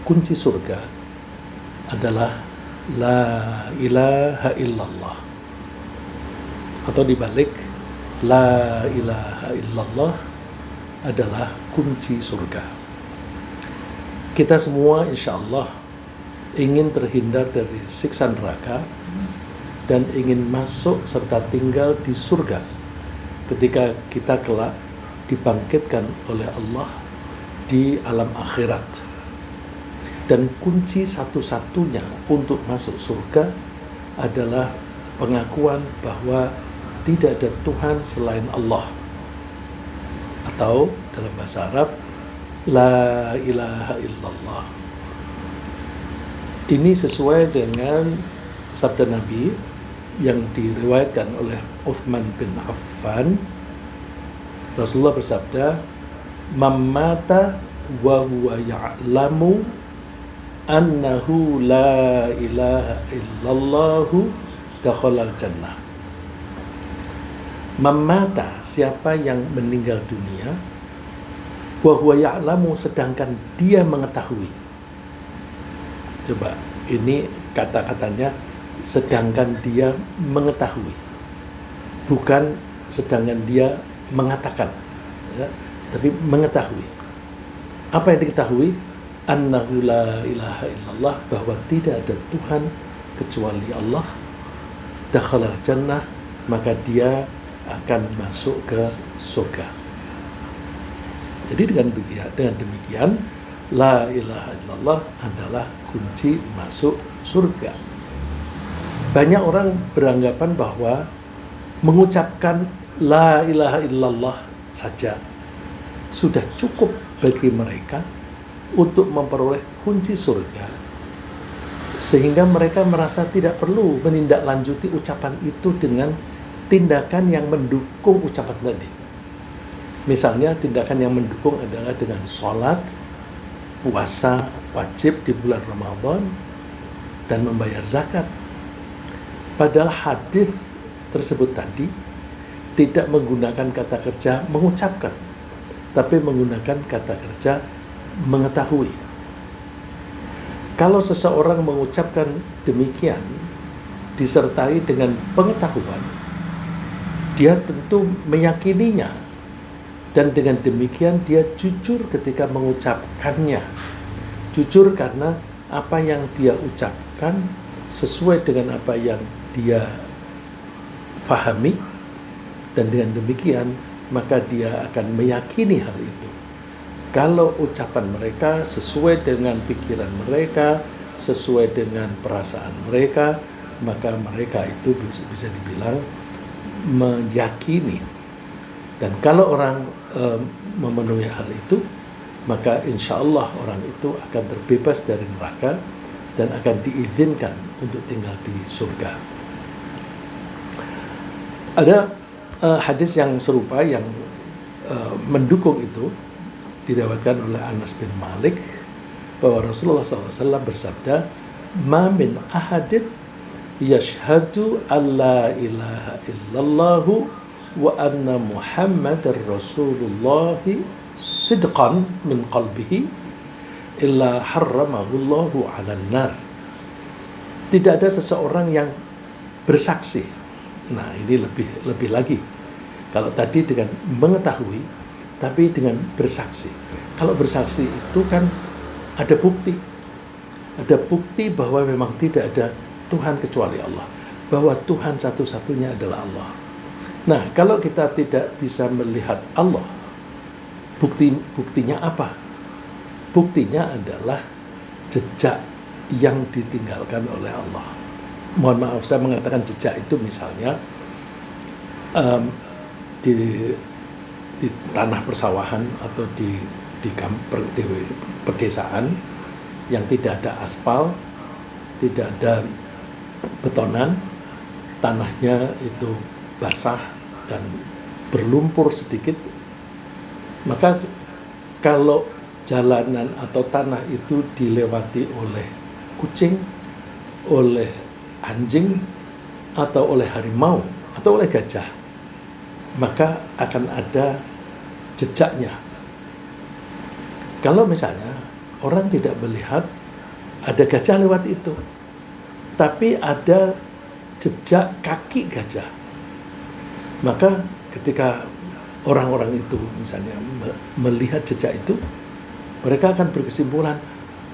kunci surga adalah la ilaha illallah, atau dibalik, la ilaha illallah adalah kunci surga. Kita semua insya Allah ingin terhindar dari siksa neraka dan ingin masuk serta tinggal di surga ketika kita kelak dibangkitkan oleh Allah di alam akhirat. Dan kunci satu-satunya untuk masuk surga adalah pengakuan bahwa tidak ada Tuhan selain Allah, atau dalam bahasa Arab, la ilaha illallah. Ini sesuai dengan sabda Nabi yang diriwayatkan oleh Uthman bin Affan. Rasulullah bersabda, "Mamata wa huwa ya'lamu annahu la ilaha illallahu dakhalal jannah." Mamata, siapa yang meninggal dunia, wa huwa ya'lamu, sedangkan dia mengetahui. Coba, ini kata-katanya sedangkan dia mengetahui, bukan sedangkan dia mengatakan, ya, tapi mengetahui. Apa yang diketahui? Annahu la ilaha illallah, bahwa tidak ada Tuhan kecuali Allah. Dakhalal jannah, maka dia akan masuk ke surga. Jadi dengan demikian, la ilaha illallah adalah kunci masuk surga. Banyak orang beranggapan bahwa mengucapkan la ilaha illallah saja sudah cukup bagi mereka untuk memperoleh kunci surga, sehingga mereka merasa tidak perlu menindaklanjuti ucapan itu dengan tindakan yang mendukung ucapan tadi. Misalnya tindakan yang mendukung adalah dengan sholat, puasa wajib di bulan Ramadan, dan membayar zakat. Padahal hadis tersebut tadi tidak menggunakan kata kerja mengucapkan, tapi menggunakan kata kerja mengetahui. Kalau seseorang mengucapkan demikian disertai dengan pengetahuan, dia tentu meyakininya, dan dengan demikian dia jujur ketika mengucapkannya. Jujur karena apa yang dia ucapkan sesuai dengan apa yang dia fahami, dan dengan demikian maka dia akan meyakini hal itu. Kalau ucapan mereka sesuai dengan pikiran mereka, sesuai dengan perasaan mereka, maka mereka itu bisa dibilang meyakini. Dan kalau orang memenuhi hal itu, maka insya Allah orang itu akan terbebas dari neraka dan akan diizinkan untuk tinggal di surga. Ada hadis yang serupa yang mendukung itu, diriwayatkan oleh Anas bin Malik, bahwa Rasulullah SAW bersabda, "Ma min ahadin yashhadu alla ilaha illallahu wa anna Muhammadar Rasulullah sidqan min qalbihi illa harramahullahu 'alan nar." Tidak ada seseorang yang bersaksi. Nah, ini lebih lagi. Kalau tadi dengan mengetahui, tapi dengan bersaksi. Kalau bersaksi itu kan ada bukti. Ada bukti bahwa memang tidak ada Tuhan kecuali Allah, bahwa Tuhan satu-satunya adalah Allah. Nah, kalau kita tidak bisa melihat Allah, buktinya apa? Buktinya adalah jejak yang ditinggalkan oleh Allah. Mohon maaf, saya mengatakan jejak itu misalnya di tanah persawahan atau di perdesaan yang tidak ada aspal, tidak ada betonan, tanahnya itu basah dan berlumpur sedikit, maka kalau jalanan atau tanah itu dilewati oleh kucing, oleh anjing, atau oleh harimau, atau oleh gajah, maka akan ada jejaknya. Kalau misalnya orang tidak melihat ada gajah lewat itu, tapi ada jejak kaki gajah. Maka ketika orang-orang itu misalnya melihat jejak itu, mereka akan berkesimpulan,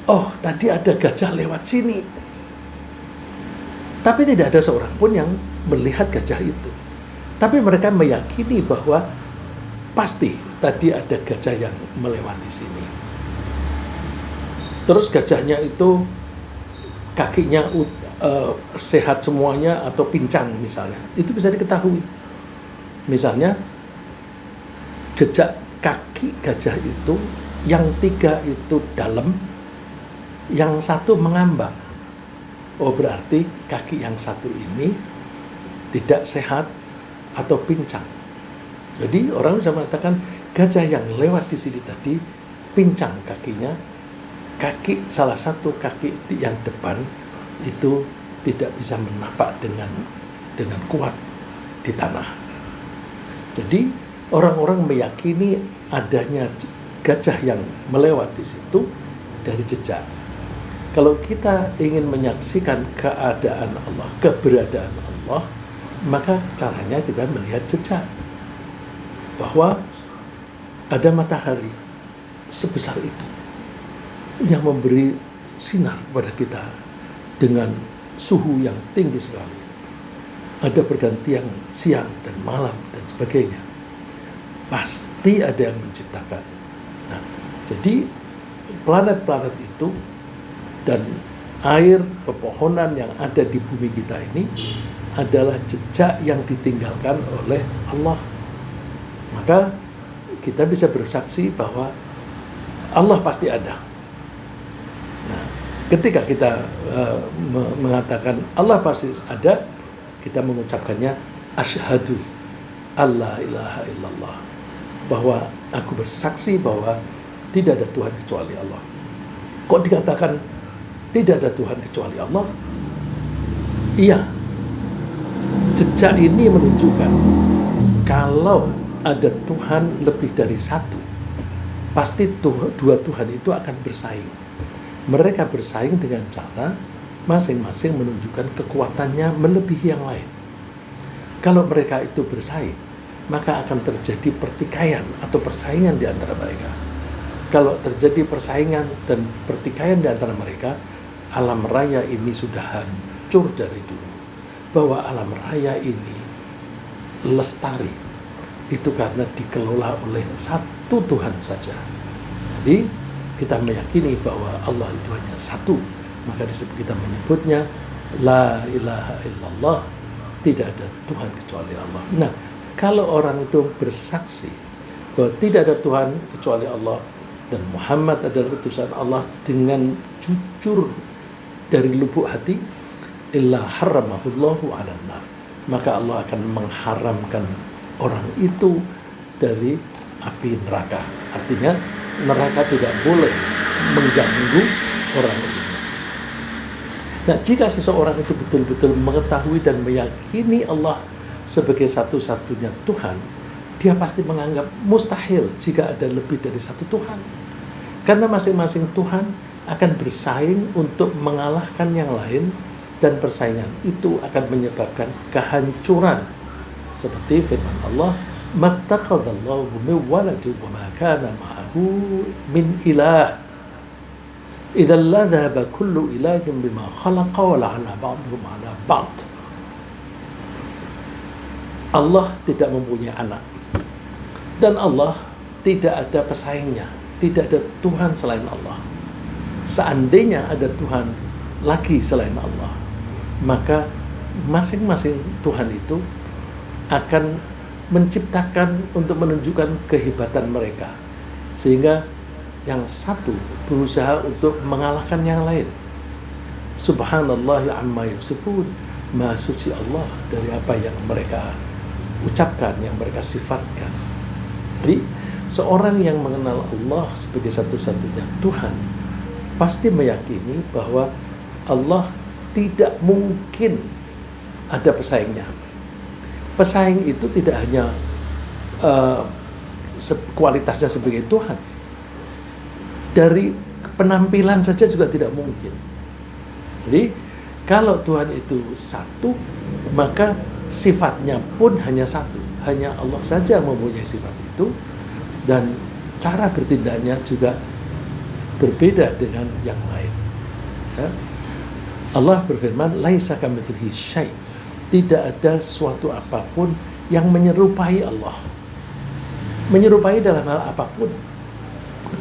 oh tadi ada gajah lewat sini. Tapi tidak ada seorang pun yang melihat gajah itu. Tapi mereka meyakini bahwa pasti tadi ada gajah yang melewati sini. Terus gajahnya itu kakinya sehat semuanya atau pincang misalnya, itu bisa diketahui. Misalnya jejak kaki gajah itu yang 3 itu dalam, yang 1 mengambang. Oh berarti kaki yang 1 ini tidak sehat atau pincang. Jadi orang bisa mengatakan gajah yang lewat di sini tadi pincang kakinya, kaki salah satu kaki yang depan itu tidak bisa menapak dengan kuat di tanah. Jadi orang-orang meyakini adanya gajah yang melewati situ dari jejak. Kalau kita ingin menyaksikan keadaan Allah, keberadaan Allah, maka caranya kita melihat jejak. Bahwa ada matahari sebesar itu yang memberi sinar kepada kita dengan suhu yang tinggi sekali. Ada pergantian siang dan malam dan sebagainya. Pasti ada yang menciptakan. Nah, jadi planet-planet itu dan air, pepohonan yang ada di bumi kita ini adalah jejak yang ditinggalkan oleh Allah. Maka kita bisa bersaksi bahwa Allah pasti ada. Nah, ketika kita mengatakan Allah pasti ada, kita mengucapkannya asyhadu alla ilaha illallah, bahwa aku bersaksi bahwa tidak ada Tuhan kecuali Allah. Kok dikatakan tidak ada Tuhan kecuali Allah? Iya, jejak ini menunjukkan kalau ada Tuhan lebih dari 1, pasti 2 Tuhan itu akan bersaing. Mereka bersaing dengan cara masing-masing menunjukkan kekuatannya melebihi yang lain. Kalau mereka itu bersaing, maka akan terjadi pertikaian atau persaingan di antara mereka. Kalau terjadi persaingan dan pertikaian di antara mereka, alam raya ini sudah hancur dari dulu. Bahwa alam raya ini lestari, itu karena dikelola oleh 1 Tuhan saja. Jadi kita meyakini bahwa Allah itu hanya 1. Maka kita menyebutnya la ilaha illallah, tidak ada Tuhan kecuali Allah. Nah, kalau orang itu bersaksi bahwa tidak ada Tuhan kecuali Allah dan Muhammad adalah utusan Allah dengan jujur dari lubuk hati, illa haramahullahu 'alan nar, maka Allah akan mengharamkan orang itu dari api neraka. Artinya neraka tidak boleh mengganggu orang itu. Nah, jika seseorang itu betul-betul mengetahui dan meyakini Allah sebagai satu-satunya Tuhan, dia pasti menganggap mustahil jika ada lebih dari 1 Tuhan. Karena masing-masing Tuhan akan bersaing untuk mengalahkan yang lain, dan persaingan itu akan menyebabkan kehancuran. Seperti firman Allah, mattakhadallahu min waladin wa ma kana ma'ahu min ilah. إِذَا لَذَهَبَ كُلُّ إِلَهٍ بِمَا خَلَقَ وَلَعَنَ بَعْضُهُمْ عَلَى بَعْضٍ. Allah tidak mempunyai anak, dan Allah tidak ada pesaingnya, tidak ada Tuhan selain Allah. Seandainya ada Tuhan lagi selain Allah, maka masing-masing Tuhan itu akan menciptakan untuk menunjukkan kehebatan mereka, sehingga yang satu berusaha untuk mengalahkan yang lain. Subhanallah amma yasifun, maha suci Allah dari apa yang mereka ucapkan, yang mereka sifatkan. Jadi seorang yang mengenal Allah sebagai satu-satunya Tuhan pasti meyakini bahwa Allah tidak mungkin ada pesaingnya. Pesaing itu tidak hanya kualitasnya sebagai Tuhan. Dari penampilan saja juga tidak mungkin. Jadi kalau Tuhan itu satu, maka sifatnya pun hanya satu. Hanya Allah saja mempunyai sifat itu, dan cara bertindaknya juga berbeda dengan yang lain. Ya. Allah berfirman, laisa kamitslihi syai'. Tidak ada suatu apapun yang menyerupai Allah. Menyerupai dalam hal apapun.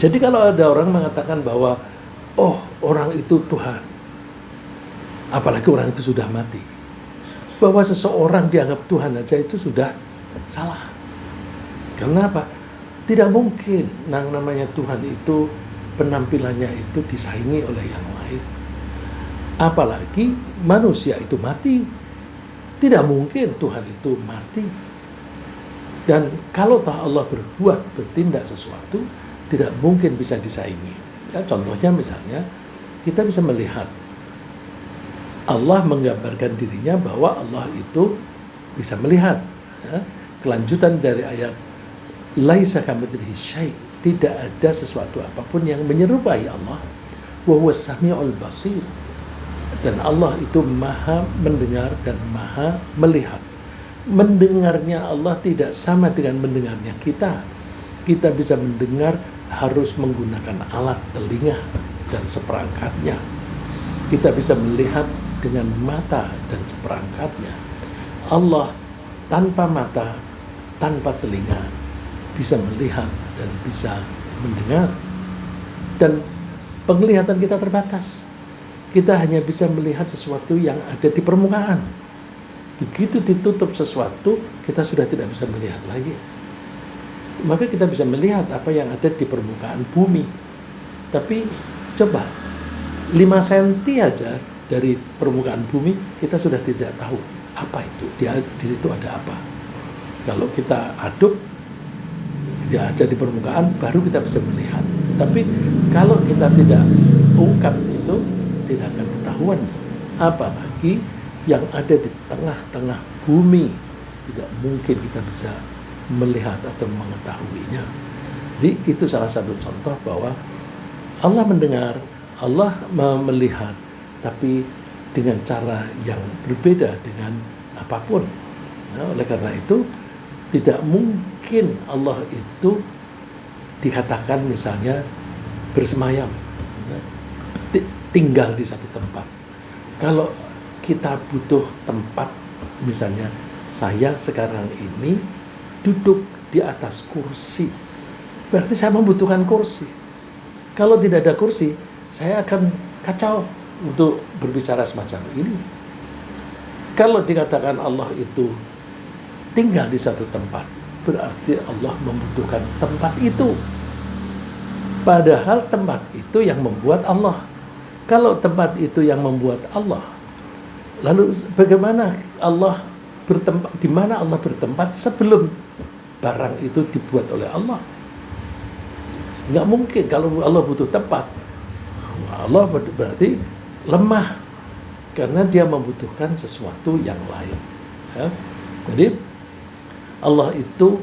Jadi kalau ada orang mengatakan bahwa orang itu Tuhan, apalagi orang itu sudah mati, bahwa seseorang dianggap Tuhan aja itu sudah salah. Karena apa? Tidak mungkin yang namanya Tuhan itu penampilannya itu disaingi oleh yang lain. Apalagi manusia itu mati. Tidak mungkin Tuhan itu mati. Dan kalau Allah bertindak sesuatu, tidak mungkin bisa disaingi. Ya, contohnya misalnya, kita bisa melihat Allah menggambarkan dirinya bahwa Allah itu bisa melihat. Ya. Kelanjutan dari ayat laisa kamitslihi syai', tidak ada sesuatu apapun yang menyerupai Allah. Wa huwas samiul basir. Dan Allah itu maha mendengar dan maha melihat. Mendengarnya Allah tidak sama dengan mendengarnya kita. Kita bisa mendengar harus menggunakan alat telinga dan seperangkatnya. Kita bisa melihat dengan mata dan seperangkatnya. Allah tanpa mata, tanpa telinga, bisa melihat dan bisa mendengar. Dan penglihatan kita terbatas. Kita hanya bisa melihat sesuatu yang ada di permukaan. Begitu ditutup sesuatu, kita sudah tidak bisa melihat lagi. Maka kita bisa melihat apa yang ada di permukaan bumi. Tapi coba 5 cm aja dari permukaan bumi, kita sudah tidak tahu apa itu. Di situ ada apa. Kalau kita aduk, dia ada di permukaan, baru kita bisa melihat. Tapi kalau kita tidak ungkap itu, tidak akan ketahuan. Apalagi yang ada di tengah-tengah bumi, tidak mungkin kita bisa melihat atau mengetahuinya. Jadi itu salah satu contoh bahwa Allah mendengar, Allah melihat, tapi dengan cara yang berbeda dengan apapun. Nah, oleh karena itu tidak mungkin Allah itu dikatakan misalnya bersemayam, tinggal di satu tempat. Kalau kita butuh tempat, misalnya saya sekarang ini duduk di atas kursi, berarti saya membutuhkan kursi. Kalau tidak ada kursi, saya akan kacau untuk berbicara semacam ini. Kalau dikatakan Allah itu tinggal di satu tempat, berarti Allah membutuhkan tempat itu. Padahal tempat itu yang membuat Allah. Kalau tempat itu yang membuat Allah, lalu bagaimana Allah bertempat, di mana Allah bertempat sebelum barang itu dibuat oleh Allah? Nggak mungkin. Kalau Allah butuh tempat, Allah berarti lemah karena dia membutuhkan sesuatu yang lain. Ya. Jadi Allah itu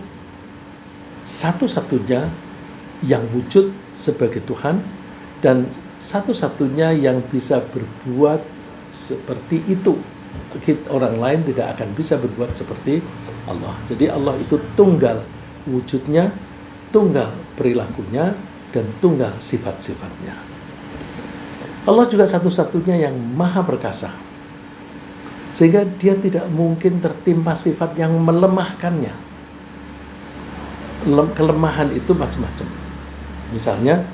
satu-satunya yang wujud sebagai Tuhan dan satu-satunya yang bisa berbuat seperti itu. Orang lain tidak akan bisa berbuat seperti Allah. Jadi Allah itu tunggal wujudnya, tunggal perilakunya, dan tunggal sifat-sifatnya. Allah juga satu-satunya yang maha perkasa, sehingga dia tidak mungkin tertimpa sifat yang melemahkannya. Kelemahan itu macam-macam. Misalnya,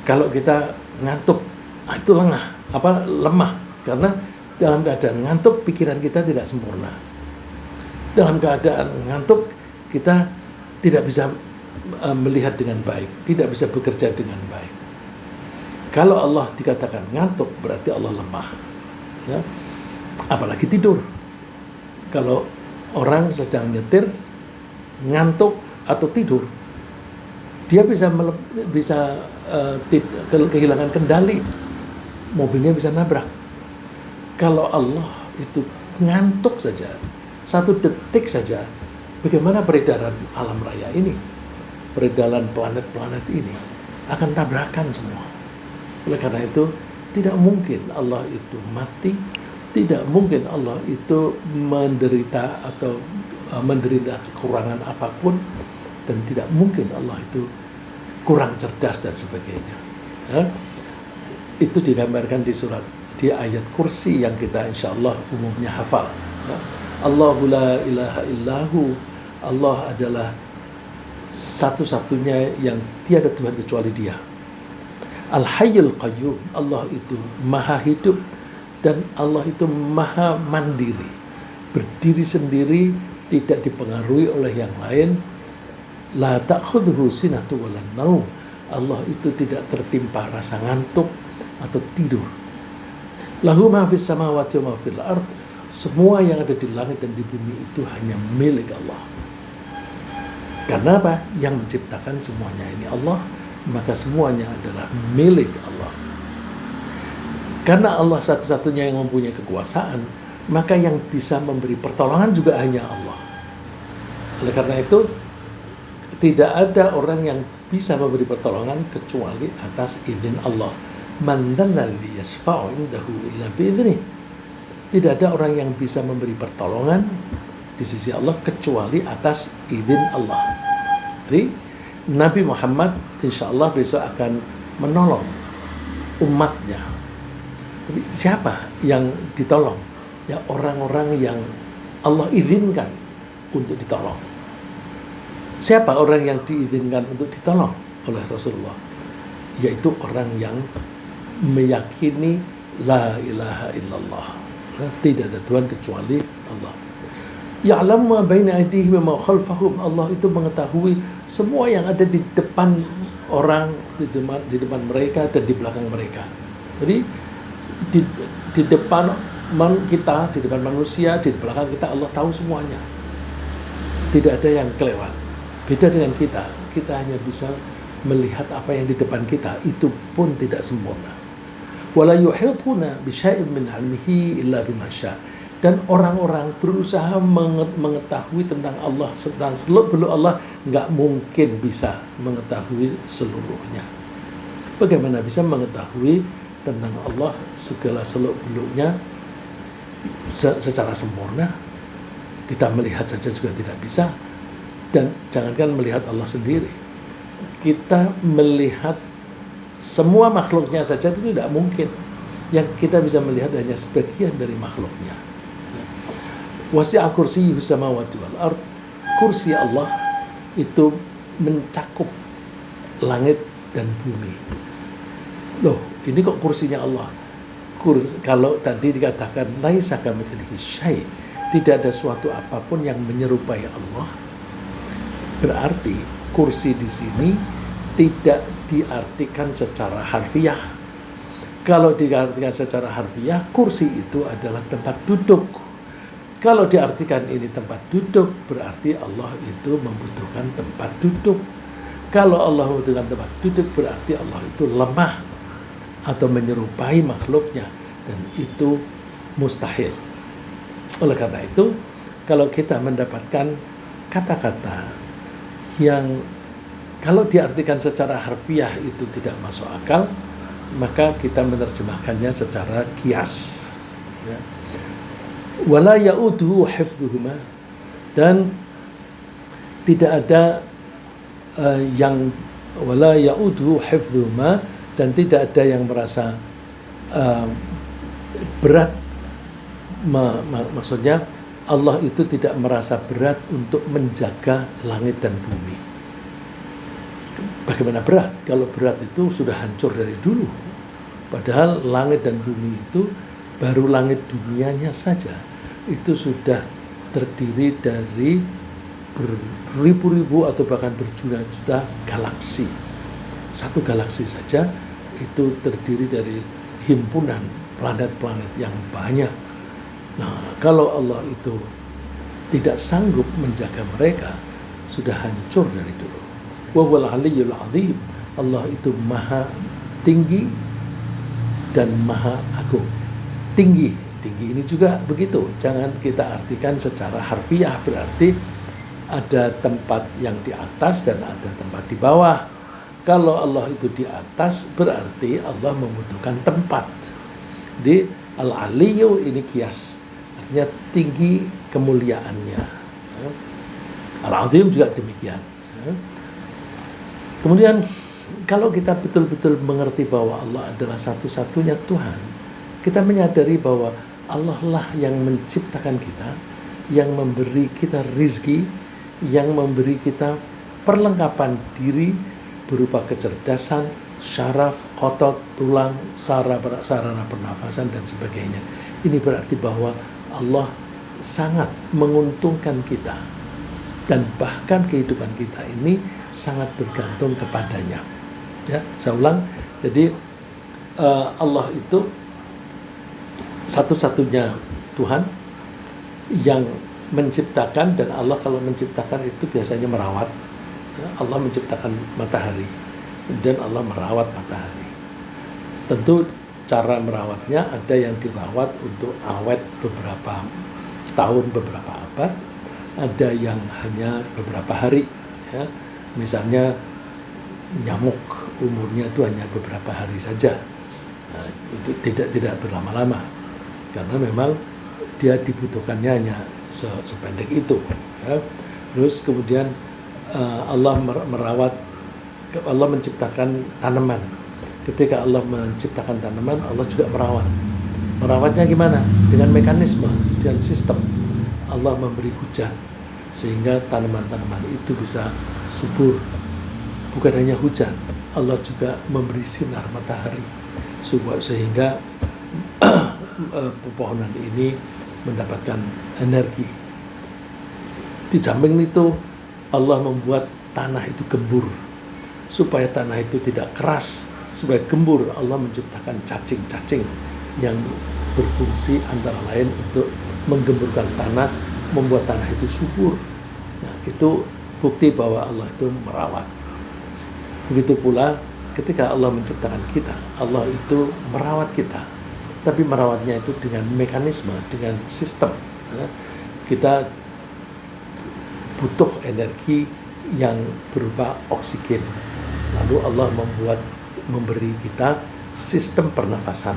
kalau kita ngantuk, itu lemah, karena dalam keadaan ngantuk pikiran kita tidak sempurna. Dalam keadaan ngantuk kita tidak bisa melihat dengan baik, tidak bisa bekerja dengan baik. Kalau Allah dikatakan ngantuk, berarti Allah lemah. Ya. Apalagi tidur. Kalau orang sedang nyetir, ngantuk atau tidur, dia bisa kehilangan kendali, mobilnya bisa nabrak. Kalau Allah itu ngantuk saja, 1 detik saja, bagaimana peredaran alam raya ini, peredaran planet-planet ini akan tabrakan semua. Oleh karena itu, tidak mungkin Allah itu mati, tidak mungkin Allah itu menderita atau menderita kekurangan apapun, dan tidak mungkin Allah itu kurang cerdas dan sebagainya. Ya. Itu digambarkan di ayat kursi yang kita insya Allah umumnya hafal. Ya. Allahu la ilaha illahu, Allah adalah satu-satunya yang tiada Tuhan kecuali Dia. Al-Hayyul Qayyum, Allah itu maha hidup dan Allah itu maha mandiri, berdiri sendiri, tidak dipengaruhi oleh yang lain. La ta'khudhuhu sinatu wa la naum, Allah itu tidak tertimpa rasa ngantuk atau tidur. Lahu ma fis samawati wa ma fil ard, semua yang ada di langit dan di bumi itu hanya milik Allah. Karena apa? Yang menciptakan semuanya ini Allah, maka semuanya adalah milik Allah. Karena Allah satu-satunya yang mempunyai kekuasaan, maka yang bisa memberi pertolongan juga hanya Allah. Oleh karena itu, tidak ada orang yang bisa memberi pertolongan kecuali atas izin Allah. Man dzalladzi yashfa'u 'indahu illa bi'idznih. Tidak ada orang yang bisa memberi pertolongan di sisi Allah kecuali atas izin Allah. Jadi Nabi Muhammad insya Allah besok akan menolong umatnya. Tapi siapa yang ditolong? Ya orang-orang yang Allah izinkan untuk ditolong. Siapa orang yang diizinkan untuk ditolong oleh Rasulullah? Yaitu orang yang meyakini la ilaha illallah, tidak ada Tuhan kecuali Allah. Ya'lamu ma baina aydihim wa ma khalfahum, Allah itu mengetahui semua yang ada di depan orang, di depan mereka dan di belakang mereka. Jadi di depan kita, di depan manusia, di belakang kita, Allah tahu semuanya. Tidak ada yang kelewat. Beda dengan kita hanya bisa melihat apa yang di depan kita, itu pun tidak sempurna. Wala yuhituna bi syai'in min 'ilmihi illa bima syaa. Dan orang-orang berusaha mengetahui tentang Allah, tentang seluk-beluk Allah, nggak mungkin bisa mengetahui seluruhnya. Bagaimana bisa mengetahui tentang Allah segala seluk-beluknya secara sempurna? Kita melihat saja juga tidak bisa. Dan jangankan melihat Allah sendiri, kita melihat semua makhluknya saja itu tidak mungkin. Yang kita bisa melihat hanya sebagian dari makhluknya. Wasi'a kursiyyuhu samawati wal ard, kursi Allah itu mencakup langit dan bumi. Loh, ini kok kursinya Allah? Kalau tadi dikatakan laisa kamitslihi syai', tidak ada suatu apapun yang menyerupai Allah, berarti kursi di sini tidak diartikan secara harfiah. Kalau diartikan secara harfiah, kursi itu adalah tempat duduk. Kalau diartikan ini tempat duduk, berarti Allah itu membutuhkan tempat duduk. Kalau Allah membutuhkan tempat duduk, berarti Allah itu lemah atau menyerupai makhluknya, dan itu mustahil. Oleh karena itu, kalau kita mendapatkan kata-kata yang kalau diartikan secara harfiah itu tidak masuk akal, maka kita menerjemahkannya secara kias. Ya. Wala ya'uduhu hifdhuhuma, dan tidak ada yang wala ya'uduhu hifdhuhuma, dan tidak ada yang merasa berat. Maksudnya Allah itu tidak merasa berat untuk menjaga langit dan bumi. Bagaimana berat? Kalau berat itu sudah hancur dari dulu. Padahal langit dan bumi itu baru langit dunianya saja itu sudah terdiri dari beribu-ribu atau bahkan berjuta-juta galaksi. Satu galaksi saja itu terdiri dari himpunan planet-planet yang banyak. Nah, kalau Allah itu tidak sanggup menjaga mereka, sudah hancur dari dulu. Wa huwal 'aliyyul 'azim, Allah itu maha tinggi dan maha agung. Tinggi ini juga begitu. Jangan kita artikan secara harfiah, berarti ada tempat yang di atas dan ada tempat di bawah. Kalau Allah itu di atas, berarti Allah membutuhkan tempat. Di Al-Aliyu ini kias, artinya tinggi kemuliaannya. Al-Azim juga demikian. Kemudian kalau kita betul-betul mengerti bahwa Allah adalah satu-satunya Tuhan, kita menyadari bahwa Allah lah yang menciptakan kita, yang memberi kita rizki, yang memberi kita perlengkapan diri berupa kecerdasan, syaraf, otot, tulang, sarana pernafasan, dan sebagainya. Ini berarti bahwa Allah sangat menguntungkan kita, dan bahkan kehidupan kita ini sangat bergantung kepadanya. Ya, saya ulang. Jadi Allah itu satu-satunya Tuhan yang menciptakan, dan Allah kalau menciptakan itu biasanya merawat. Allah menciptakan matahari, dan Allah merawat matahari. Tentu cara merawatnya ada yang dirawat untuk awet beberapa tahun, beberapa abad, ada yang hanya beberapa hari. Ya. Misalnya nyamuk umurnya itu hanya beberapa hari saja. Nah, itu tidak berlama-lama, karena memang dia dibutuhkannya hanya sependek itu. Ya. Terus kemudian Allah merawat, Allah menciptakan tanaman. Ketika Allah menciptakan tanaman, Allah juga merawat. Merawatnya gimana? Dengan mekanisme, dengan sistem. Allah memberi hujan sehingga tanaman-tanaman itu bisa subur. Bukan hanya hujan, Allah juga memberi sinar matahari sehingga pepohonan ini mendapatkan energi. Di samping itu, Allah membuat tanah itu gembur. Supaya tanah itu tidak keras, supaya gembur, Allah menciptakan cacing-cacing yang berfungsi antara lain untuk menggemburkan tanah, membuat tanah itu subur. Nah, itu bukti bahwa Allah itu merawat. Begitu pula ketika Allah menciptakan kita, Allah itu merawat kita. Tapi merawatnya itu dengan mekanisme, dengan sistem. Kita butuh energi yang berupa oksigen. Lalu Allah memberi kita sistem pernafasan.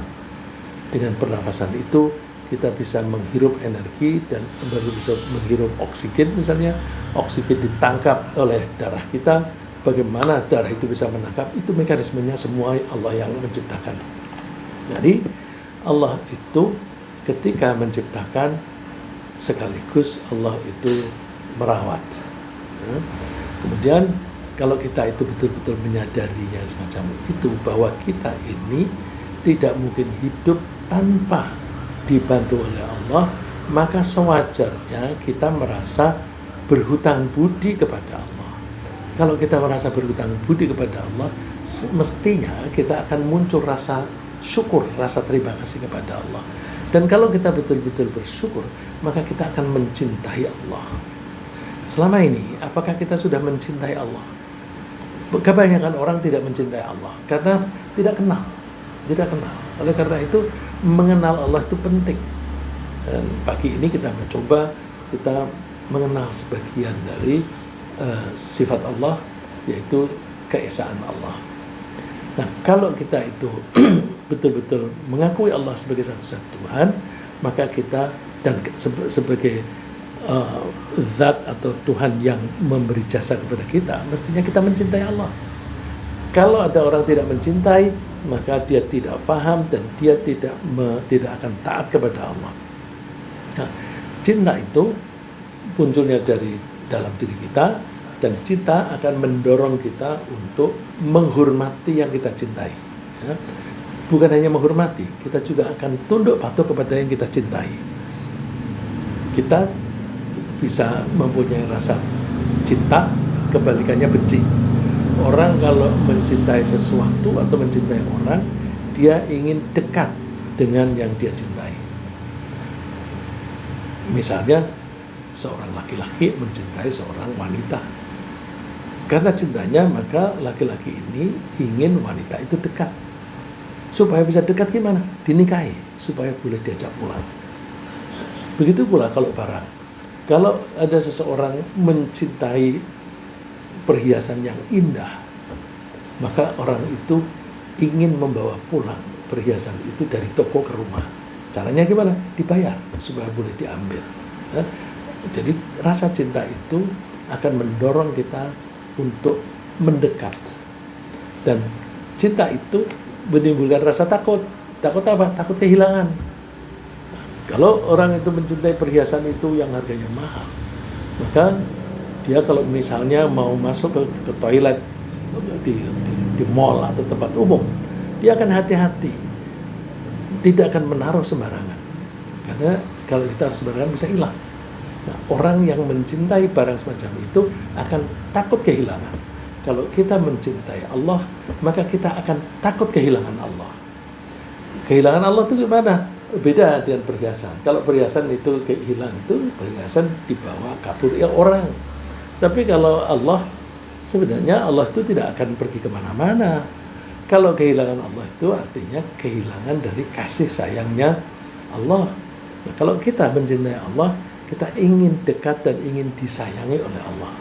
Dengan pernafasan itu kita bisa menghirup energi dan baru bisa menghirup oksigen. Misalnya oksigen ditangkap oleh darah kita, bagaimana darah itu bisa menangkap, itu mekanismenya semua Allah yang menciptakan. Jadi Allah itu ketika menciptakan, sekaligus Allah itu merawat. Kemudian kalau kita itu betul-betul menyadarinya semacam itu, bahwa kita ini tidak mungkin hidup tanpa dibantu oleh Allah, maka sewajarnya kita merasa berhutang budi kepada Allah. Kalau kita merasa berhutang budi kepada Allah, mestinya kita akan muncul rasa syukur, rasa terima kasih kepada Allah. Dan kalau kita betul-betul bersyukur, maka kita akan mencintai Allah. Selama ini, apakah kita sudah mencintai Allah? Kebanyakan orang tidak mencintai Allah karena tidak kenal. Oleh karena itu, mengenal Allah itu penting. Dan pagi ini kita mencoba, kita mengenal sebagian dari sifat Allah, yaitu keesaan Allah. Nah, kalau kita itu betul-betul mengakui Allah sebagai satu-satunya Tuhan, maka kita dan sebagai zat atau Tuhan yang memberi jasa kepada kita, mestinya kita mencintai Allah. Kalau ada orang tidak mencintai, maka dia tidak paham dan dia tidak akan taat kepada Allah. Nah, cinta itu munculnya dari dalam diri kita, dan cinta akan mendorong kita untuk menghormati yang kita cintai. Ya. Bukan hanya menghormati, kita juga akan tunduk patuh kepada yang kita cintai. Kita bisa mempunyai rasa cinta, kebalikannya benci. Orang kalau mencintai sesuatu atau mencintai orang, dia ingin dekat dengan yang dia cintai. Misalnya, seorang laki-laki mencintai seorang wanita. Karena cintanya, maka laki-laki ini ingin wanita itu dekat. Supaya bisa dekat gimana? Dinikahi, supaya boleh diajak pulang. Begitu pula kalau barang. Kalau ada seseorang mencintai perhiasan yang indah, maka orang itu ingin membawa pulang perhiasan itu dari toko ke rumah. Caranya gimana? Dibayar supaya boleh diambil. Ya. Jadi rasa cinta itu akan mendorong kita untuk mendekat. Dan cinta itu menimbulkan rasa takut. Takut apa? Takut kehilangan. Kalau orang itu mencintai perhiasan itu yang harganya mahal, maka dia kalau misalnya mau masuk ke toilet di mall atau tempat umum, dia akan hati-hati, tidak akan menaruh sembarangan, karena kalau ditaruh sembarangan bisa hilang. Nah, orang yang mencintai barang semacam itu akan takut kehilangan. Kalau kita mencintai Allah, maka kita akan takut kehilangan Allah. Kehilangan Allah itu gimana? Beda dengan perhiasan. Kalau perhiasan itu hilang, itu perhiasan dibawa kabur ya orang. Tapi kalau Allah, sebenarnya Allah itu tidak akan pergi kemana-mana. Kalau kehilangan Allah itu artinya kehilangan dari kasih sayangnya Allah. Nah, kalau kita mencintai Allah, kita ingin dekat dan ingin disayangi oleh Allah.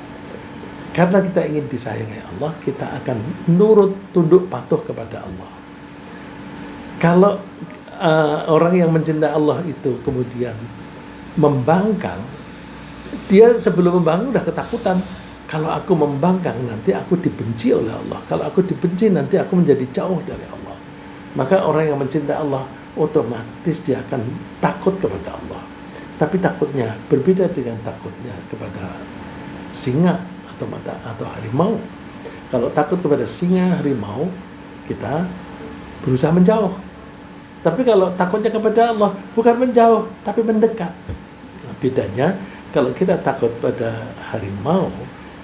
Karena kita ingin disayangi Allah, kita akan nurut, tunduk, patuh kepada Allah. Kalau orang yang mencintai Allah itu kemudian membangkang, dia sebelum membangkang udah ketakutan. Kalau aku membangkang, nanti aku dibenci oleh Allah. Kalau aku dibenci, nanti aku menjadi jauh dari Allah. Maka orang yang mencintai Allah, otomatis dia akan takut kepada Allah. Tapi takutnya berbeda dengan takutnya kepada singa atau harimau. Kalau takut kepada singa, harimau, kita berusaha menjauh. Tapi kalau takutnya kepada Allah, bukan menjauh, tapi mendekat. Nah, bedanya, kalau kita takut pada harimau,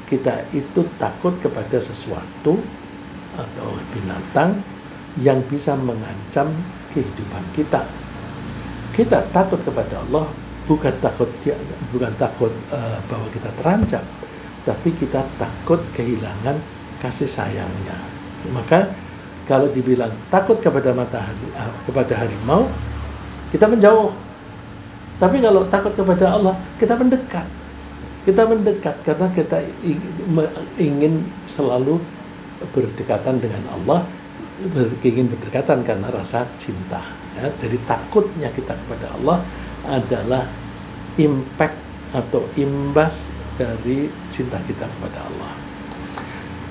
kita itu takut kepada sesuatu atau binatang yang bisa mengancam kehidupan kita. Kita takut kepada Allah, bukan takut bahwa kita terancam, tapi kita takut kehilangan kasih sayangnya. Maka kalau dibilang takut kepada matahari, kepada harimau, kita menjauh. Tapi kalau takut kepada Allah, kita mendekat. Kita mendekat karena kita ingin selalu berdekatan dengan Allah, ingin berdekatan karena rasa cinta. Ya. Jadi takutnya kita kepada Allah adalah impact atau imbas dari cinta kita kepada Allah.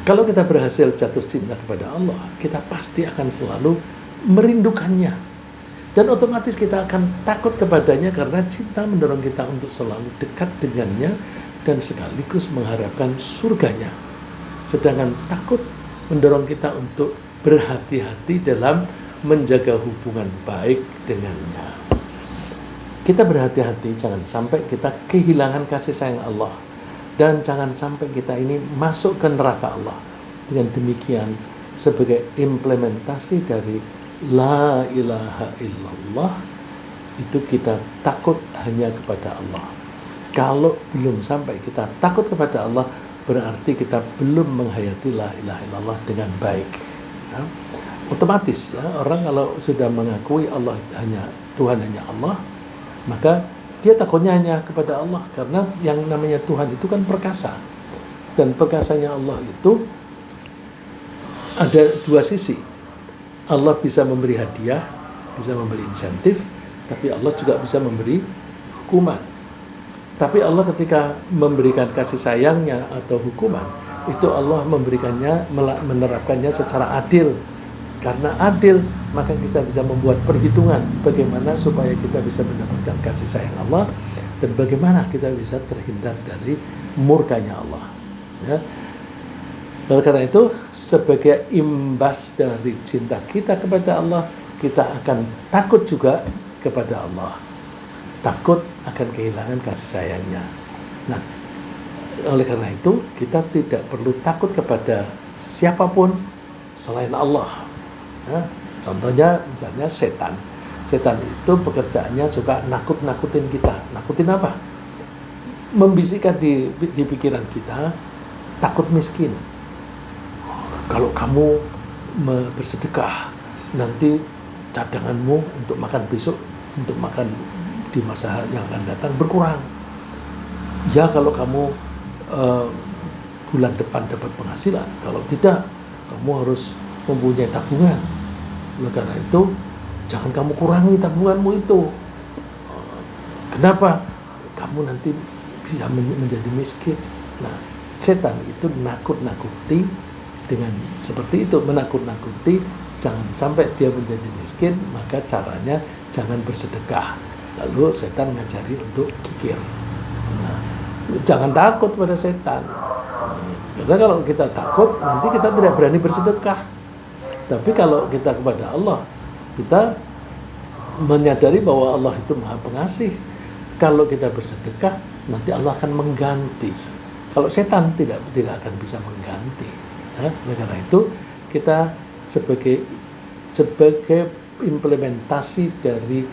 Kalau kita berhasil jatuh cinta kepada Allah, kita pasti akan selalu merindukannya. Dan otomatis kita akan takut kepadanya karena cinta mendorong kita untuk selalu dekat dengannya dan sekaligus mengharapkan surganya. Sedangkan takut mendorong kita untuk berhati-hati dalam menjaga hubungan baik dengannya. Kita berhati-hati jangan sampai kita kehilangan kasih sayang Allah. Dan jangan sampai kita ini masuk ke neraka Allah. Dengan demikian, sebagai implementasi dari La ilaha illallah, itu kita takut hanya kepada Allah. Kalau belum sampai kita takut kepada Allah, berarti kita belum menghayati La ilaha illallah dengan baik. Ya. Otomatis ya, orang kalau sudah mengakui Allah Tuhan hanya Allah, maka dia takutnya hanya kepada Allah, karena yang namanya Tuhan itu kan perkasa. Dan perkasanya Allah itu ada dua sisi. Allah bisa memberi hadiah, bisa memberi insentif, tapi Allah juga bisa memberi hukuman. Tapi Allah ketika memberikan kasih sayangnya atau hukuman, itu Allah menerapkannya secara adil. Karena adil, maka kita bisa membuat perhitungan bagaimana supaya kita bisa mendapatkan kasih sayang Allah dan bagaimana kita bisa terhindar dari murkanya Allah. Ya. Oleh karena itu, sebagai imbas dari cinta kita kepada Allah, kita akan takut juga kepada Allah. Takut akan kehilangan kasih sayangnya. Nah, oleh karena itu, kita tidak perlu takut kepada siapapun selain Allah. Nah, contohnya misalnya setan. Setan itu pekerjaannya suka nakut-nakutin kita. Nakutin apa? Membisikkan di pikiran kita, takut miskin. Kalau kamu bersedekah, nanti cadanganmu untuk makan besok, untuk makan di masa yang akan datang berkurang. Ya kalau kamu bulan depan dapat penghasilan, kalau tidak, kamu harus mempunyai tabungan. Oleh karena itu, jangan kamu kurangi tabunganmu itu. Kenapa? Kamu nanti bisa menjadi miskin. Nah, setan itu nakut-nakuti dengan seperti itu, menakut-nakuti jangan sampai dia menjadi miskin, maka caranya jangan bersedekah. Lalu setan ngajari untuk kikir. Nah, jangan takut pada setan. Karena kalau kita takut, nanti kita tidak berani bersedekah. Tapi kalau kita kepada Allah, kita menyadari bahwa Allah itu Maha Pengasih. Kalau kita bersedekah, nanti Allah akan mengganti. Kalau setan tidak akan bisa mengganti. Oleh karena itu, kita sebagai implementasi dari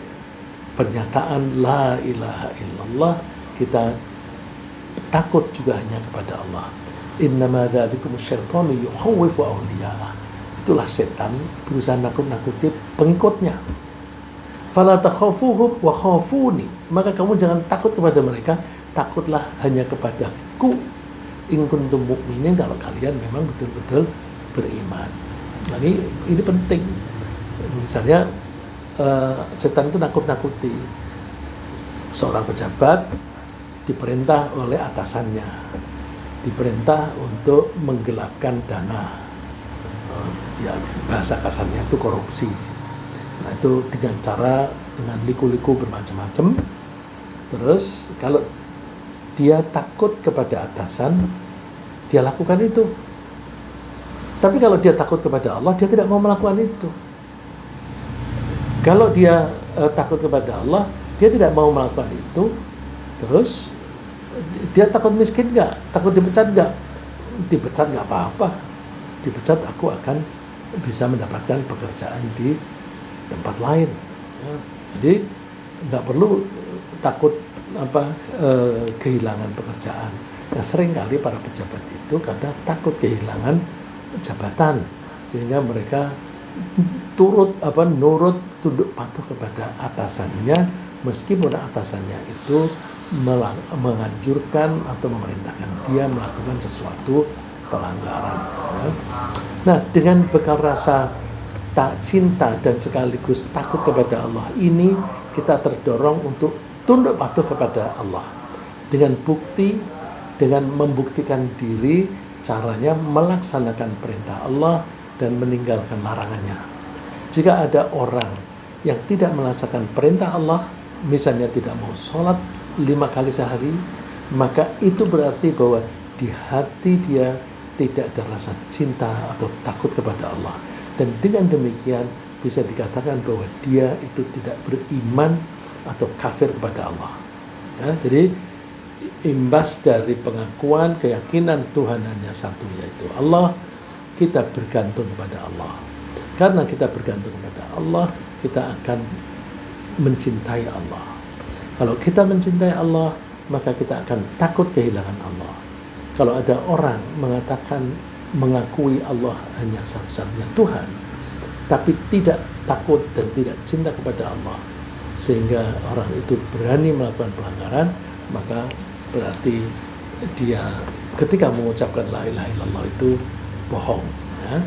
pernyataan La ilaha illallah, kita takut juga hanya kepada Allah. Innama dzalikum syaitanu yukhawwifu awliya'ah. Itulah setan berusaha nakut-nakuti pengikutnya. Fala takhafuhum wa khafuni. Maka kamu jangan takut kepada mereka, takutlah hanya kepadaku. In kuntum mu'minin, kalau kalian memang betul-betul beriman. Nah, ini penting. Misalnya setan itu nakut-nakuti. Seorang pejabat diperintah oleh atasannya, diperintah untuk menggelapkan dana. Ya, bahasa kasarnya itu korupsi. Nah, itu dengan liku-liku bermacam-macam. Terus kalau dia takut kepada atasan, dia lakukan itu. Tapi kalau dia takut kepada Allah, dia tidak mau melakukan itu. Kalau dia takut kepada Allah, dia tidak mau melakukan itu. Terus dia takut miskin nggak? Takut dipecat nggak? Dipecat nggak apa-apa. Dipecat aku akan bisa mendapatkan pekerjaan di tempat lain. Ya. Jadi nggak perlu takut kehilangan pekerjaan. Nah, sering kali para pejabat itu karena takut kehilangan jabatan, sehingga mereka nurut tunduk patuh kepada atasannya, meskipun atasannya itu menganjurkan atau memerintahkan dia melakukan sesuatu pelanggaran. Ya. Nah, dengan bekal rasa tak cinta dan sekaligus takut kepada Allah ini, kita terdorong untuk tunduk patuh kepada Allah dengan membuktikan diri. Caranya melaksanakan perintah Allah dan meninggalkan larangannya. Jika ada orang yang tidak melaksanakan perintah Allah, misalnya tidak mau sholat 5 kali sehari, maka itu berarti bahwa di hati dia tidak ada rasa cinta atau takut kepada Allah. Dan dengan demikian bisa dikatakan bahwa dia itu tidak beriman atau kafir kepada Allah. Ya, jadi imbas dari pengakuan keyakinan Tuhan hanya satu, yaitu Allah, kita bergantung kepada Allah. Karena kita bergantung kepada Allah, kita akan mencintai Allah. Kalau kita mencintai Allah, maka kita akan takut kehilangan Allah. Kalau ada orang mengakui Allah hanya satu-satunya Tuhan, tapi tidak takut dan tidak cinta kepada Allah, sehingga orang itu berani melakukan pelanggaran, maka berarti dia ketika mengucapkan la ilaha illallah itu bohong. Ya.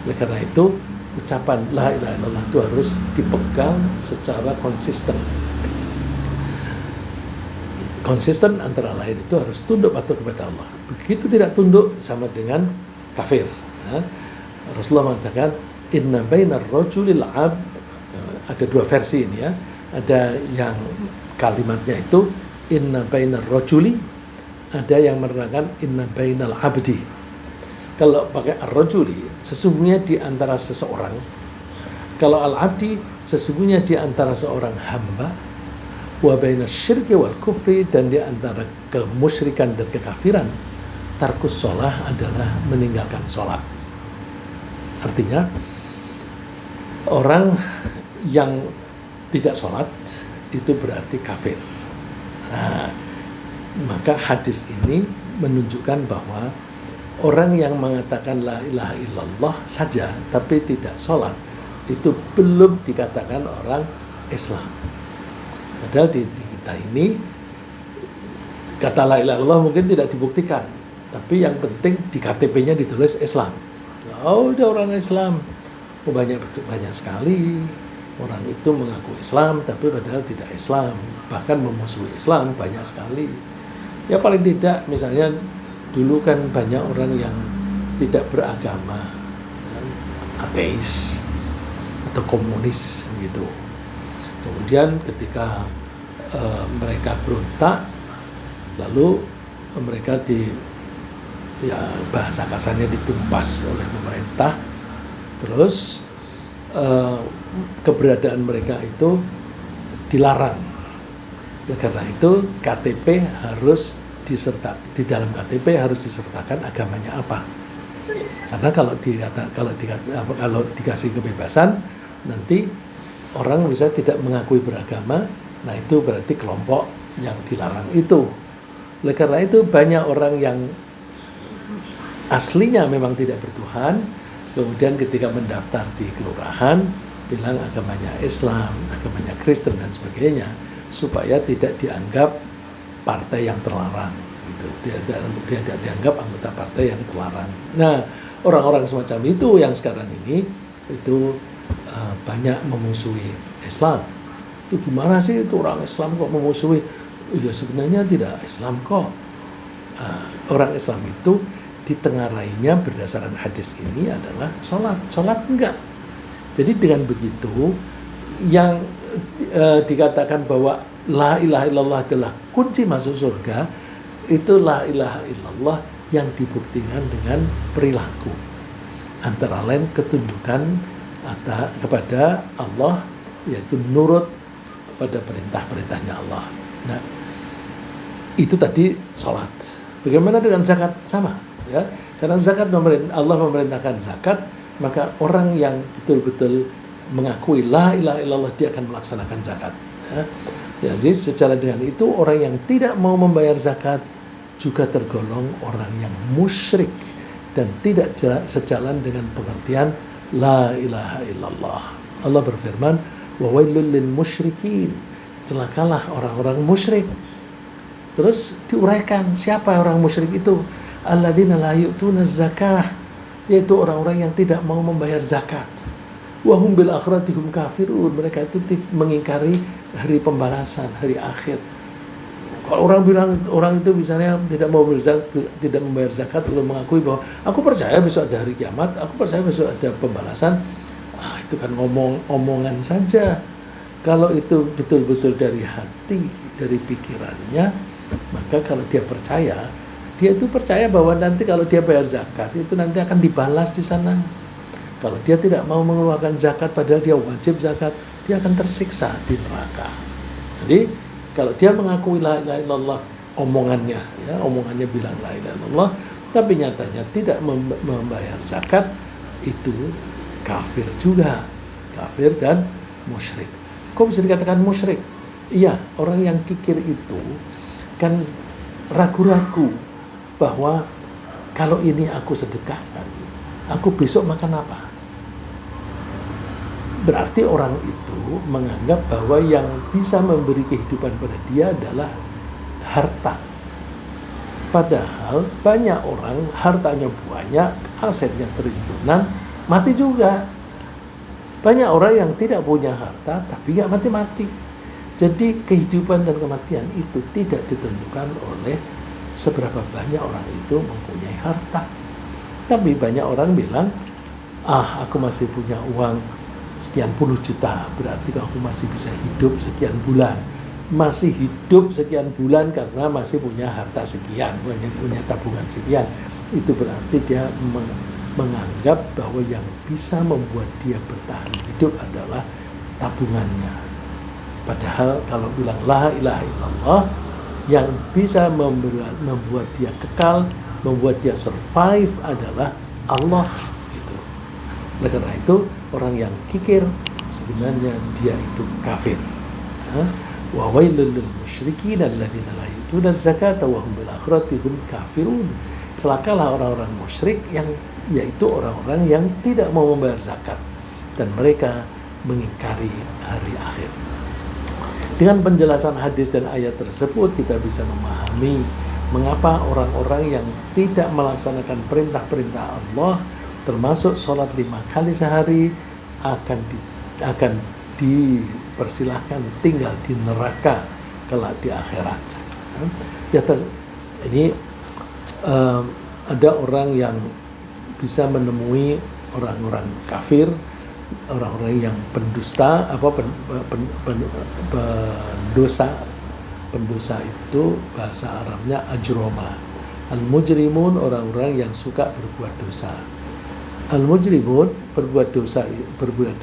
Oleh karena itu, ucapan la ilaha illallah itu harus dipegang secara konsisten. Konsisten antara lain itu harus tunduk patuh kepada Allah. Begitu tidak tunduk, sama dengan kafir. Ya. Rasulullah mengatakan, inna bainar rajulil abd, ada 2 versi ini ya. Ada yang kalimatnya itu inna bainar rajuli, ada yang menerangkan inna bainal abdi. Kalau pakai ar-rajuli, sesungguhnya di antara seseorang. Kalau al-abdi, sesungguhnya di antara seorang hamba. Wa bainas syirki wal kufri, dan di antara kemusyrikan dan kekafiran. Tarkus sholah adalah meninggalkan sholat. Artinya, orang yang tidak sholat itu berarti kafir. Nah, maka hadis ini menunjukkan bahwa orang yang mengatakan la ilaha illallah saja tapi tidak sholat, itu belum dikatakan orang Islam. Padahal di kita ini kata la ilaha illallah mungkin tidak dibuktikan, tapi yang penting di KTP-nya ditulis Islam. Oh, dia orang Islam. Oh, banyak sekali orang itu mengaku Islam tapi padahal tidak Islam, bahkan memusuhi Islam banyak sekali. Ya paling tidak misalnya dulu kan banyak orang yang tidak beragama, ateis atau komunis gitu. Kemudian ketika mereka berontak, lalu mereka bahasa kasarnya ditumpas oleh pemerintah, terus keberadaan mereka itu dilarang. Karena itu KTP harus di dalam KTP harus disertakan agamanya apa. Karena kalau dikasih kebebasan, nanti orang bisa tidak mengakui beragama, nah itu berarti kelompok yang dilarang itu. Oleh karena itu banyak orang yang aslinya memang tidak bertuhan, kemudian ketika mendaftar di kelurahan bilang agamanya Islam, agamanya Kristen dan sebagainya, supaya tidak dianggap partai yang terlarang, gitu. Tidak dianggap anggota partai yang terlarang. Nah, orang-orang semacam itu yang sekarang ini itu banyak memusuhi Islam. Itu gimana sih itu orang Islam kok memusuhi? Ya sebenarnya tidak Islam kok. Orang Islam itu ditengarainya berdasarkan hadis ini adalah sholat enggak. Jadi dengan begitu yang dikatakan bahwa la ilaha illallah adalah kunci masuk surga, itu la ilaha illallah yang dibuktikan dengan perilaku, antara lain ketundukan kepada Allah, yaitu nurut pada perintah-perintahnya Allah. Nah, itu tadi sholat. Bagaimana dengan zakat? Sama, ya. Karena zakat Allah memerintahkan zakat, maka orang yang betul-betul mengakui la ilaha illallah dia akan melaksanakan zakat. Ya. Jadi secara dengan itu orang yang tidak mau membayar zakat juga tergolong orang yang musyrik dan tidak sejalan dengan pengertian la ilaha illallah. Allah berfirman, wa wailul lil musyrikin, celakalah orang-orang musyrik. Terus diuraikan siapa orang musyrik itu? Alladzina la yu'tuna zakah, yaitu orang-orang yang tidak mau membayar zakat. Wa hum bil akhirati hum kafirun, mereka itu mengingkari hari pembalasan, hari akhir. Kalau orang bilang orang itu misalnya tidak membayar zakat lalu mengakui bahwa aku percaya besok ada hari kiamat, aku percaya besok ada pembalasan, itu kan omongan saja. Kalau itu betul-betul dari hati, dari pikirannya, maka kalau dia percaya, dia itu percaya bahwa nanti kalau dia bayar zakat itu nanti akan dibalas di sana. Kalau dia tidak mau mengeluarkan zakat padahal dia wajib zakat, dia akan tersiksa di neraka. Jadi kalau dia mengakui la ilaha illallah, omongannya bilang la ilaha illallah, tapi nyatanya tidak membayar zakat, itu kafir juga, kafir dan musyrik. Kok bisa dikatakan musyrik? Iya, orang yang kikir itu kan ragu-ragu bahwa kalau ini aku sedekahkan, aku besok makan apa? Berarti orang itu menganggap bahwa yang bisa memberi kehidupan pada dia adalah harta. Padahal banyak orang hartanya banyak, asetnya triliunan, mati juga. Banyak orang yang tidak punya harta tapi nggak mati-mati. Jadi kehidupan dan kematian itu tidak ditentukan oleh seberapa banyak orang itu mempunyai harta. Tapi banyak orang bilang, aku masih punya uang sekian puluh juta, berarti aku masih bisa hidup sekian bulan. Masih hidup sekian bulan karena masih punya harta sekian, punya tabungan sekian. Itu berarti dia menganggap bahwa yang bisa membuat dia bertahan hidup adalah tabungannya. Padahal kalau bilang la ilaha illallah, yang bisa membuat dia kekal, membuat dia survive adalah Allah. Oleh karena itu orang yang kikir sebenarnya dia itu kafir. Wa wailul lil musyrikin alladzina la yu'tuna zakata wa hum bil akhirati hum kafirun. Celakalah orang-orang musyrik yang yaitu orang-orang yang tidak mau membayar zakat dan mereka mengingkari hari akhir. Dengan penjelasan hadis dan ayat tersebut kita bisa memahami mengapa orang-orang yang tidak melaksanakan perintah-perintah Allah termasuk sholat 5 kali sehari, akan dipersilahkan tinggal di neraka kelak di akhirat. Ya, ini ada orang yang bisa menemui orang-orang kafir, orang-orang yang pendusta, pendosa. Pendosa itu bahasa Arabnya ajroma. Al-mujrimun, orang-orang yang suka berbuat dosa. Al-mujrimun, berbuat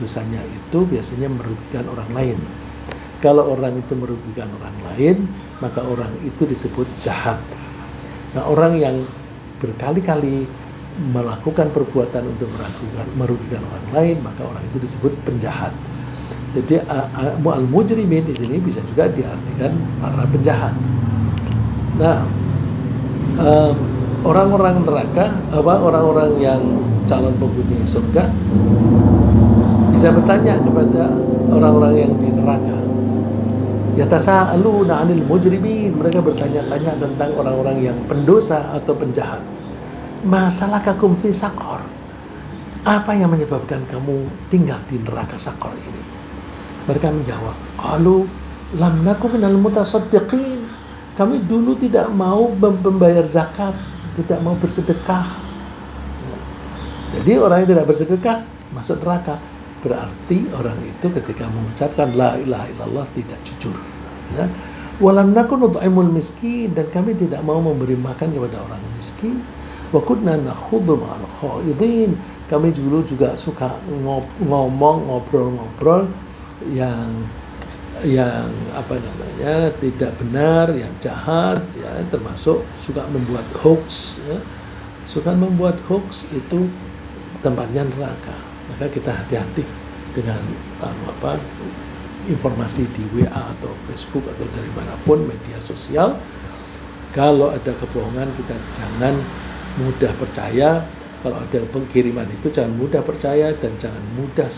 dosanya itu biasanya merugikan orang lain. Kalau orang itu merugikan orang lain, maka orang itu disebut jahat. Nah, orang yang berkali-kali melakukan perbuatan untuk merugikan orang lain, maka orang itu disebut penjahat. Jadi al-mujrimin di sini bisa juga diartikan para penjahat. Nah, orang-orang neraka, orang-orang yang calon penghuni surga bisa bertanya kepada orang-orang yang di neraka. Yatasaaluna 'anil mujrimin, mereka bertanya-tanya tentang orang-orang yang pendosa atau penjahat. Masalakakum fi saqar? Apa yang menyebabkan kamu tinggal di neraka Saqar ini? Mereka menjawab, qalu lam naku minal mutasaddiqin. Kami dulu tidak mau membayar zakat, tidak mau bersedekah. Jadi orang yang tidak bersedekah masuk neraka. Berarti orang itu ketika mengucapkan la ilaha illallah tidak jujur. Ya. Walam naku nut'imul miskin, dan kami tidak mau memberi makan kepada orang miskin. Wa kunna nakhudhu ma'al khaidin. Kami dulu juga suka ngobrol-ngobrol yang tidak benar, yang jahat, ya, termasuk suka membuat hoax, ya. Suka membuat hoax itu tempatnya neraka. Maka kita hati-hati dengan informasi di WA atau Facebook atau dari manapun media sosial. Kalau ada kebohongan, kita jangan mudah percaya. Kalau ada pengiriman itu jangan mudah percaya dan jangan mudah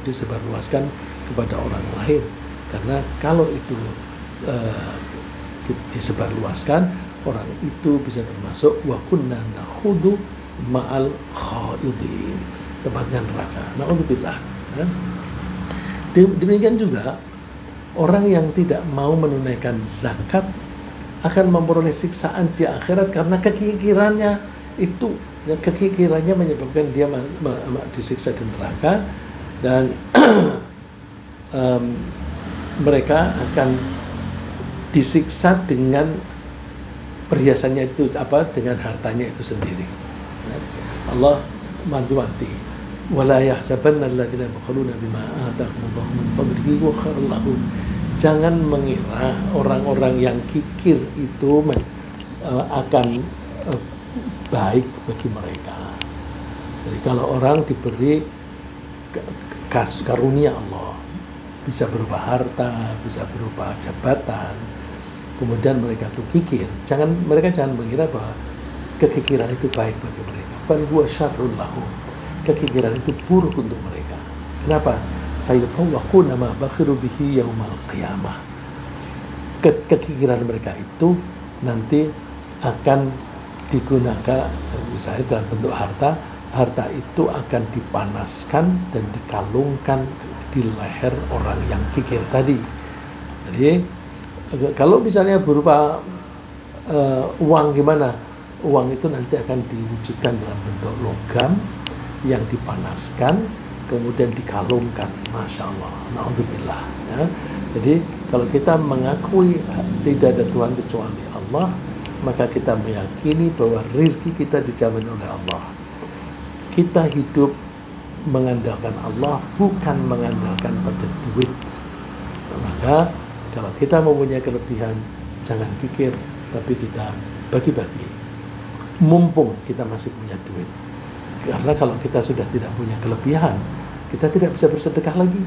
disebarluaskan kepada orang lain, karena kalau itu disebarluaskan, orang itu bisa termasuk wa kunna nakhudhu ma'al khaidin, tempatnya neraka. Na'udzubillah. Demikian juga orang yang tidak mau menunaikan zakat akan memperoleh siksaan di akhirat karena kekikirannya itu. Kekikirannya menyebabkan dia disiksa di neraka, dan mereka akan disiksa dengan perhiasannya itu, dengan hartanya itu sendiri. Allah wanti-wanti, wala yahsabanna alladziina bakhaluna bima aataahumullahu min fadlihi wa khairan lahum. Jangan mengira orang-orang yang kikir itu akan baik bagi mereka. Jadi kalau orang diberi karunia Allah, bisa berupa harta, bisa berupa jabatan, kemudian mereka tuh kikir, mereka jangan mengira bahwa kekikiran itu baik bagi mereka. Bal huwa syarrul lahum. Kekikiran itu buruk untuk mereka. Kenapa? Sayutawwaquna ma bakhiru bihi yaumal qiyamah. Kekikiran mereka itu nanti akan digunakan, misalnya dalam bentuk harta itu akan dipanaskan dan dikalungkan di leher orang yang kikir tadi. Jadi kalau misalnya berupa uang, gimana? Uang itu nanti akan diwujudkan dalam bentuk logam yang dipanaskan kemudian dikalungkan. Masya Allah, na'udzubillah, ya. Jadi kalau kita mengakui tidak ada Tuhan kecuali Allah, maka kita meyakini bahwa rezeki kita dijamin oleh Allah. Kita hidup mengandalkan Allah, bukan mengandalkan pada duit. Maka kalau kita mempunyai kelebihan, jangan kikir, tapi kita bagi-bagi. Mumpung kita masih punya duit. Karena kalau kita sudah tidak punya kelebihan, kita tidak bisa bersedekah lagi.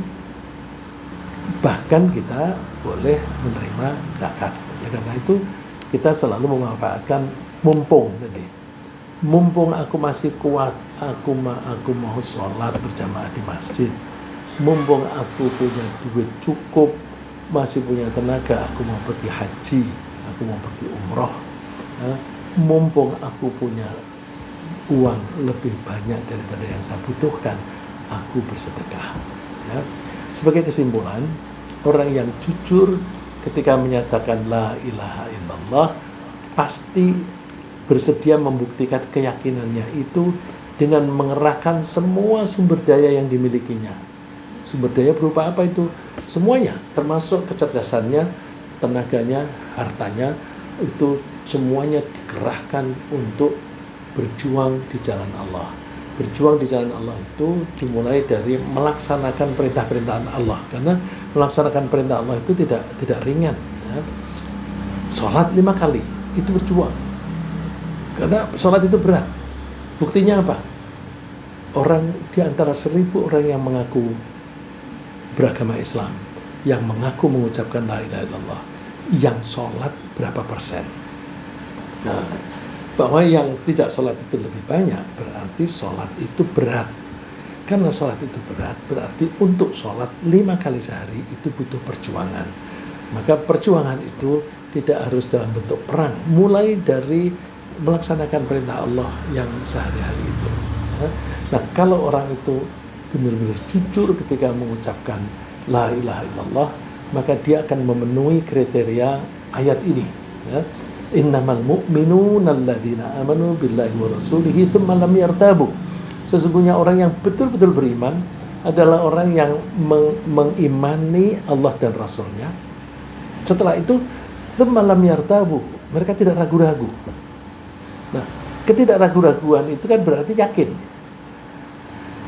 Bahkan kita boleh menerima zakat. Ya, karena itu kita selalu memanfaatkan mumpung tadi. Mumpung aku masih kuat, aku mau sholat berjamaah di masjid. Mumpung aku punya duit cukup, masih punya tenaga, aku mau pergi haji, aku mau pergi umroh. Mumpung aku punya uang lebih banyak daripada yang saya butuhkan, aku bersedekah. Ya. Sebagai kesimpulan, orang yang jujur ketika menyatakan la ilaha illallah pasti bersedia membuktikan keyakinannya itu dengan mengerahkan semua sumber daya yang dimilikinya. Sumber daya berupa apa itu? Semuanya, termasuk kecerdasannya, tenaganya, hartanya, itu semuanya dikerahkan untuk berjuang di jalan Allah. Berjuang di jalan Allah itu dimulai dari melaksanakan perintah-perintah Allah, karena melaksanakan perintah Allah itu tidak ringan. Ya. Sholat 5 kali itu berjuang, karena sholat itu berat. Buktinya apa? Orang di antara 1.000 orang yang mengaku beragama Islam, yang mengaku mengucapkan la ilaha illallah, yang sholat berapa persen? Nah, bahwa yang tidak sholat itu lebih banyak, berarti sholat itu berat. Karena sholat itu berat, berarti untuk sholat 5 kali sehari itu butuh perjuangan. Maka perjuangan itu tidak harus dalam bentuk perang, mulai dari melaksanakan perintah Allah yang sehari-hari itu. Nah, kalau orang itu benar-benar jujur ketika mengucapkan la ilaha illallah, maka dia akan memenuhi kriteria ayat ini. Ya. Innamal mu'minuna alladzina amanu billahi wa rasulihi tsumma lam yartabu. Sesungguhnya orang yang betul-betul beriman adalah orang yang mengimani Allah dan Rasulnya. Setelah itu tsumma lam yartabu, mereka tidak ragu-ragu. Nah, ketidakragu-raguan itu kan berarti yakin.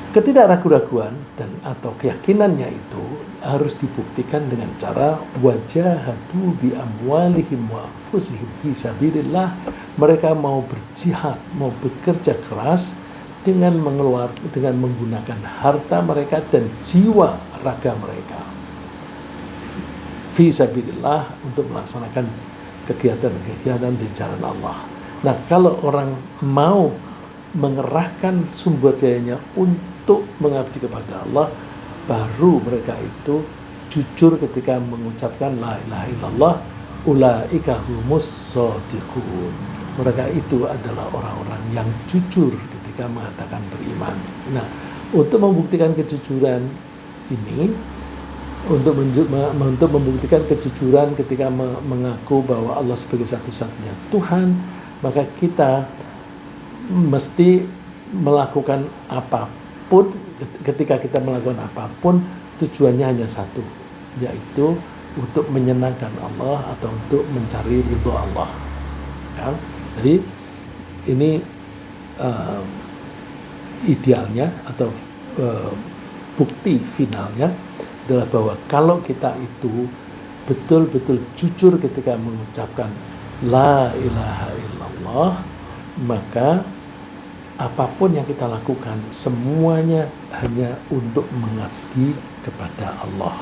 Ketidakragu-raguan dan atau keyakinannya itu harus dibuktikan dengan cara wajahadu bi amwalihim wa anfusihim fi sabilillah. Mereka mau berjihad, mau bekerja keras dengan menggunakan harta mereka dan jiwa raga mereka fi sabilillah untuk melaksanakan kegiatan-kegiatan di jalan Allah. Nah, kalau orang mau mengerahkan sumber dayanya untuk mengabdi kepada Allah, baru mereka itu jujur ketika mengucapkan la ilaha illallah, ulaika humus shadiqun. Mereka itu adalah orang-orang yang jujur ketika mengatakan beriman. Nah, untuk membuktikan kejujuran ini, untuk membuktikan kejujuran ketika mengaku bahwa Allah sebagai satu-satunya Tuhan, maka kita mesti melakukan apapun. Ketika kita melakukan apapun, tujuannya hanya satu, yaitu untuk menyenangkan Allah atau untuk mencari ridho Allah. Ya. Jadi ini idealnya atau bukti finalnya adalah bahwa kalau kita itu betul-betul jujur ketika mengucapkan la ilaha illallah, maka apapun yang kita lakukan semuanya hanya untuk mengabdi kepada Allah.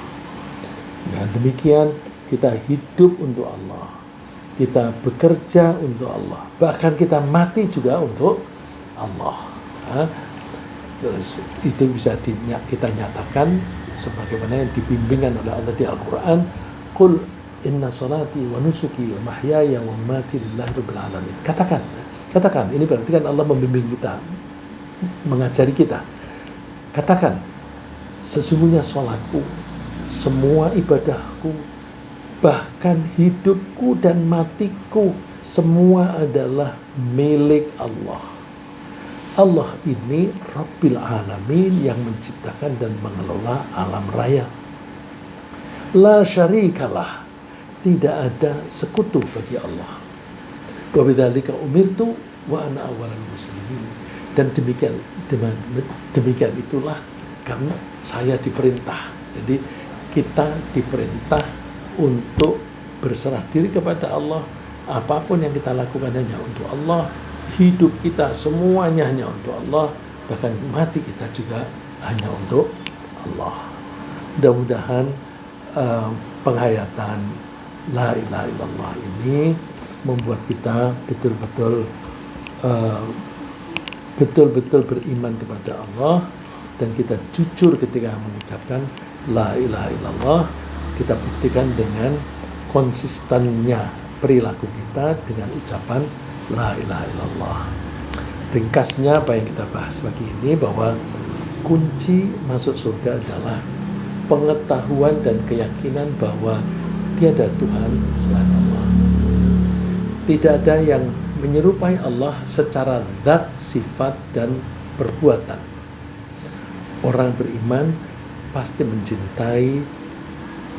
Nah, demikian kita hidup untuk Allah, kita bekerja untuk Allah, bahkan kita mati juga untuk Allah. Nah, terus itu bisa kita nyatakan sebagaimana yang dibimbingkan oleh Allah di Al-Quran. Qul inna salati wa nusuki wa mahyaya wa mamati lillahi rabbil alamin. Katakan, ini berarti kan Allah membimbing kita, mengajari kita. Katakan, sesungguhnya sholatku, semua ibadahku, bahkan hidupku dan matiku, semua adalah milik Allah. Allah ini Rabbil Alamin yang menciptakan dan mengelola alam raya. La syarikalah, tidak ada sekutu bagi Allah. Wa bidzalika umirtu wa ana awwalul muslimin. Dan demikian itulah karena saya diperintah. Jadi kita diperintah untuk berserah diri kepada Allah. Apapun yang kita lakukan hanya untuk Allah. Hidup kita semuanya hanya untuk Allah, bahkan mati kita juga hanya untuk Allah. Mudah-mudahan penghayatan la ilaha illallah ini membuat kita betul-betul beriman kepada Allah, dan kita jujur ketika mengucapkan la ilaha illallah. Kita buktikan dengan konsistennya perilaku kita dengan ucapan la ilaha illallah. Ringkasnya apa yang kita bahas pagi ini, bahwa kunci masuk surga adalah pengetahuan dan keyakinan bahwa tiada Tuhan selain Allah. Tidak ada yang menyerupai Allah secara zat, sifat, dan perbuatan. Orang beriman pasti mencintai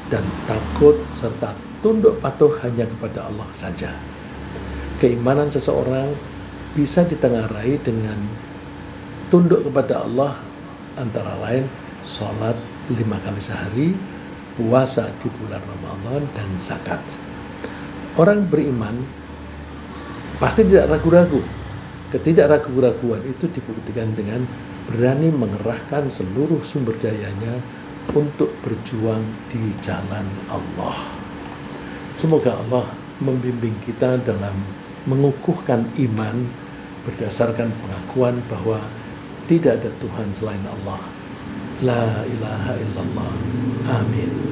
dan takut serta tunduk patuh hanya kepada Allah saja. Keimanan seseorang bisa ditengarai dengan tunduk kepada Allah, antara lain sholat 5 kali sehari, puasa di bulan Ramadan, dan zakat. Orang beriman pasti tidak ragu-ragu. Ketidakragu-raguan itu dibuktikan dengan berani mengerahkan seluruh sumber dayanya untuk berjuang di jalan Allah. Semoga Allah membimbing kita dalam mengukuhkan iman berdasarkan pengakuan bahwa tidak ada Tuhan selain Allah. La ilaha illallah. Amin.